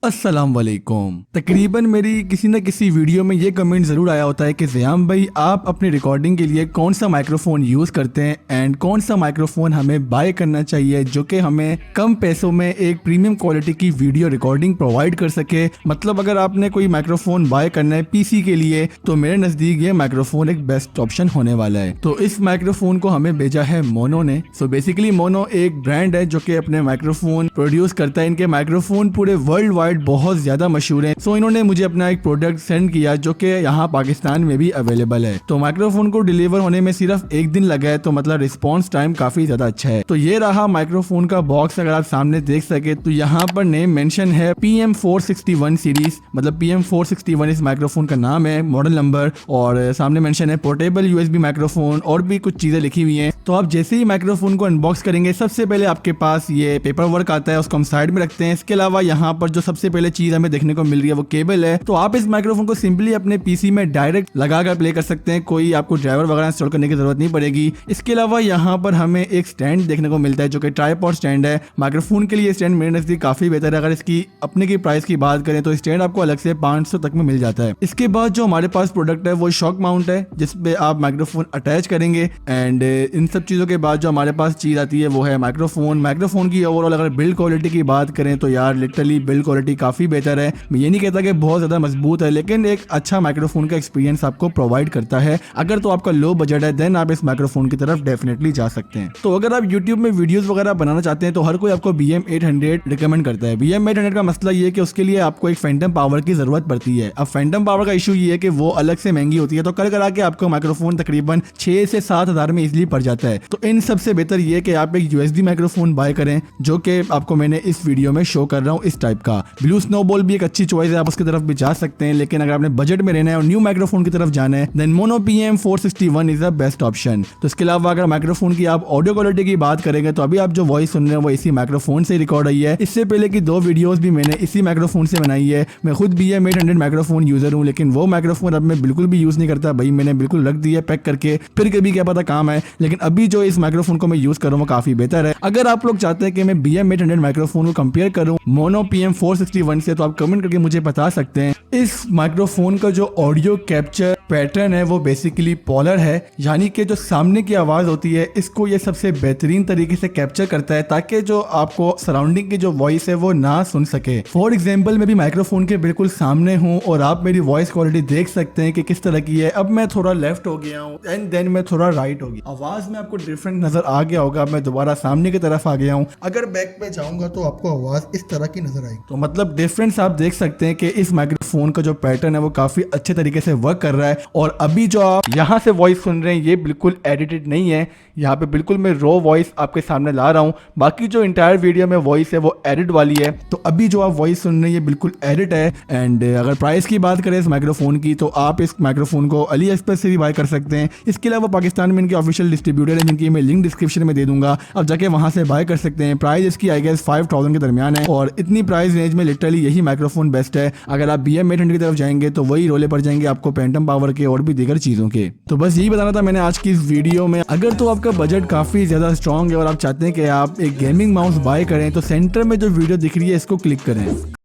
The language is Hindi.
अस्सलाम वालेकुम। तकरीबन मेरी किसी न किसी वीडियो में ये कमेंट ज़रूर आया होता है कि ज़ियाम भाई आप अपनी रिकॉर्डिंग के लिए कौन सा माइक्रोफ़ोन यूज़ करते हैं एंड कौन सा माइक्रोफ़ोन हमें बाय करना चाहिए जो कि हमें कम पैसों में एक प्रीमियम क्वालिटी की वीडियो रिकॉर्डिंग प्रोवाइड कर सके। मतलब अगर आपने कोई माइक्रोफ़ोन बाय करना है पीसी के लिए तो मेरे नज़दीक ये माइक्रोफ़ोन एक बेस्ट ऑप्शन होने वाला है। तो इस माइक्रोफ़ोन को हमें भेजा है मोनो ने। सो बेसिकली मोनो एक ब्रांड है जो कि अपने माइक्रोफ़ोन प्रोड्यूस करता है। इनके माइक्रोफ़ोन पूरे वर्ल्ड वाइड बहुत ज्यादा मशहूर है। सो इन्होंने मुझे अपना एक प्रोडक्ट सेंड किया जो कि यहाँ पाकिस्तान में भी अवेलेबल है। तो माइक्रोफोन को डिलीवर होने में सिर्फ एक दिन लगा है, तो मतलब रिस्पॉन्स टाइम काफी ज्यादा अच्छा है। तो ये रहा माइक्रोफोन का बॉक्स। अगर आप सामने देख सके तो यहाँ पर नेम मेंशन है PM461 सीरीज, मतलब PM461 इस माइक्रोफोन का नाम है, मॉडल नंबर, और सामने मेंशन है पोर्टेबल USB माइक्रोफोन और भी कुछ चीजें लिखी हुई हैं। तो आप जैसे ही माइक्रोफोन को अनबॉक्स करेंगे सबसे पहले आपके पास ये पेपर वर्क आता है, उसको हम साइड में रखते हैं। इसके अलावा यहाँ पर जो सबसे पहले चीज हमें देखने को मिल रही है वो केबल है। तो आप इस माइक्रोफोन को सिंपली अपने पीसी में डायरेक्ट लगाकर प्ले कर सकते हैं, कोई आपको ड्राइवर वगैरह इंस्टॉल करने की जरूरत नहीं पड़ेगी। इसके अलावा यहाँ पर हमें एक स्टैंड देखने को मिलता है जो कि ट्राइपॉड स्टैंड है। माइक्रोफोन के लिए स्टैंड मेरे नजदीक काफी बेहतर है। अगर इसकी अपने की प्राइस की बात करें तो स्टैंड आपको अलग से 500 तक में मिल जाता है। इसके बाद जो हमारे पास प्रोडक्ट है वो शॉक माउंट है जिसपे आप माइक्रोफोन अटैच करेंगे। एंड इन सब चीजों के बाद जो हमारे पास चीज आती है वो है माइक्रोफोन की ओवरऑल अगर बिल्ड क्वालिटी की बात करें तो यार लिटरली बिल्ड क्वालिटी काफी बेहतर है। मैं ये नहीं कहता कि बहुत ज्यादा मजबूत है, लेकिन एक अच्छा माइक्रोफोन का एक्सपीरियंस आपको प्रोवाइड करता है। अगर तो आपका लो बजट है देन आप इस माइक्रोफोन की तरफ डेफिनेटली जा सकते हैं। तो अगर आप यूट्यूब में वीडियोस वगैरह बनाना चाहते हैं तो हर कोई आपको BM800 रिकमेंड करता है। BM800 का मसला ये है कि उसके लिए आपको एक फैंटम पावर की जरूरत पड़ती है। अब फैंटम पावर का इशू ये है कि वो अलग से महंगी होती है, तो कर करा के आपको माइक्रोफोन तकरीबन 6 से 7 हज़ार में इजिली पड़ जाता है। तो इन सबसे बेहतर ये है कि आप एक USB माइक्रोफोन बाय करें जो कि आपको मैंने इस वीडियो में शो कर रहा हूँ। इस टाइप का ब्लू स्नोबॉल भी एक अच्छी चॉइस है, आप उसकी तरफ भी जा सकते हैं। लेकिन अगर आपने बजट में रहना है और न्यू माइक्रोफोन की तरफ जाना है then mono PM461 is the best option. तो इसके अलावा अगर माइक्रोफोन की आप ऑडियो क्वालिटी की बात करेंगे तो अभी आप जो वॉइस सुन रहे हैं वो इसी माइक्रोफोन से रिकॉर्ड हुई है। इससे पहले की 2 वीडियोस भी मैंने इसी माइक्रोफोन से बनाई है। मैं खुद BM800 माइक्रोफोन यूजर हूँ, लेकिन वो माइक्रोफोन अब मैं बिल्कुल भी यूज नहीं करता भाई। मैंने बिल्कुल रख दिया पैक करके, फिर कभी क्या पता काम है। लेकिन अभी जो इस माइक्रोफोन को मैं यूज कर रहा हूँ काफी बेहतर है। अगर आप लोग चाहते हैं कि मैं BM800 माइक्रोफोन को कंपेयर करूँ मोनो PM461 से तो आप कमेंट करके मुझे बता सकते हैं। इस माइक्रोफोन का जो ऑडियो कैप्चर पैटर्न है वो बेसिकली पॉलर है, यानी कि जो सामने की आवाज होती है इसको ये सबसे बेहतरीन तरीके से कैप्चर करता है ताकि जो आपको सराउंडिंग की जो वॉइस है वो ना सुन सके। फॉर एग्जांपल मैं भी माइक्रोफोन के बिल्कुल सामने हूँ और आप मेरी वॉइस क्वालिटी देख सकते हैं कि किस तरह की है। अब मैं थोड़ा लेफ्ट हो गया हूँ एंड देन मैं थोड़ा राइट हो गया, आवाज में आपको डिफरेंट नजर आ गया होगा। मैं दोबारा सामने की तरफ आ गया हूँ, अगर बैक पे जाऊंगा तो आपको आवाज इस तरह की नजर आएगी। तो मतलब डिफरेंस आप देख सकते हैं कि इस माइक्रोफोन का जो पैटर्न है वो काफी अच्छे तरीके से वर्क कर रहा है। और अभी जो आप यहाँ से वॉइस सुन रहे हैं ये बिल्कुल एडिटेड नहीं है, यहाँ पे बिल्कुल मैं रॉ वॉइस आपके सामने ला रहा हूँ। बाकी जो इंटायर वीडियो में वॉइस है वो एडिट वाली है। तो अभी जो आप वॉइस सुन रहे हैं ये बिल्कुल एडिट है। एंड अगर प्राइस की बात करें इस माइक्रोफोन की तो आप इस माइक्रोफोन को अली एक्सप्रेस से भी बाय कर सकते हैं। इसके अलावा पाकिस्तान में इनके ऑफिशियल डिस्ट्रीब्यूटर है जिनकी मैं लिंक डिस्क्रिप्शन में दे दूंगा, आप जाके वहां से बाय कर सकते हैं। प्राइस इसकी आई गेस 5000 के दरमियान है और इतनी प्राइस रेंज में लिटरली यही माइक्रोफोन बेस्ट है। अगर आप BM800 की तरफ जाएंगे तो वही रोले पड़ जाएंगे आपको फैंटम पावर के और भी दीगर चीजों के। तो बस यही बताना था मैंने आज की इस वीडियो में। अगर तो आपका बजट काफी ज्यादा स्ट्रॉन्ग है और आप चाहते हैं कि आप एक गेमिंग माउस बाय करें तो सेंटर में जो वीडियो दिख रही है इसको क्लिक करें।